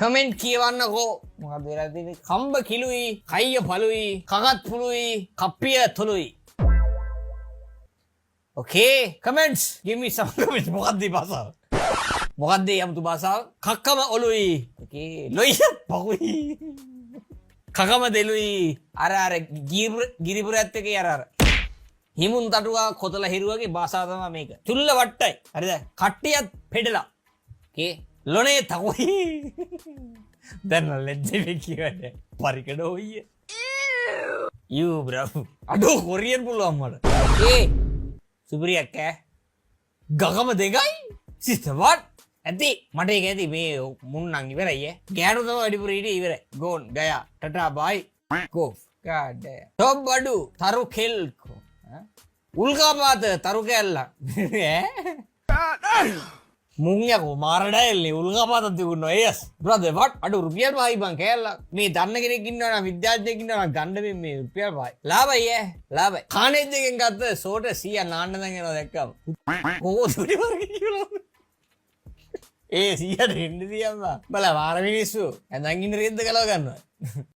comment කියවන්නකෝ මොකද වෙලා තියෙන්නේ කම්බ කිලුයි කයිය පළුයි කගත් පුළුයි කප්පිය තොලුයි okay comments give me some comments මොකක්ද භාෂාව මොකක්ද යමුතු භාෂාව කක්කම ඔලුයි okay ලොයිය පහුයි කකම දෙලුයි අර ගිරිපුරයත් එකේ අර හිමුන් තටුවා කොතල හිරුවගේ භාෂාව තමයි මේක චුල්ල වට්ටයි හරිද කට්ටියත් පෙඩලා okay ලොනේ තකුයි දැන් ලැජ්ජෙ කියවන්නේ පරිකඩ ඔයිය you bro අඩෝ කොරියන් පුළුවන් මට ඒ සුපිරියක් ඈ ගගම දෙකයි sister what ඇති මට ඒක ඇති මේ මුන් නම් ඉවරයි ඈ ගෑනු තමයි වැඩිපුර හිටියේ ඉවරයි ගෝන් ගයා ටටා බයි go god damn top බඩු තරු කෙල්කෝ උල්කාපාත තරු කැල්ල ඈ මුංයකෝ මාරඩයල්නේ උල්කාපාතක් තිබුණා yes brother what අඩු රුපියල් 5යි බං කැල්ල මේ දන්න කෙනෙක් ඉන්නවා නම් විද්‍යාඥයෙක් ඉන්නවා නම් ගන්න මේ රුපියල් 5යි ලාභයි ඈ ලාභයි කාණේජ් එකෙන් ගත්ත සෝට 100 නාන්න දැන් එනවා දැක්කම කොහොමද සුටි වර්ග කියලා ඒ 100ට එන්න දියම්මා බල වාර මිනිස්සු ඇඳන් ඉන්න රෙද්ද ගලව ගන්නවා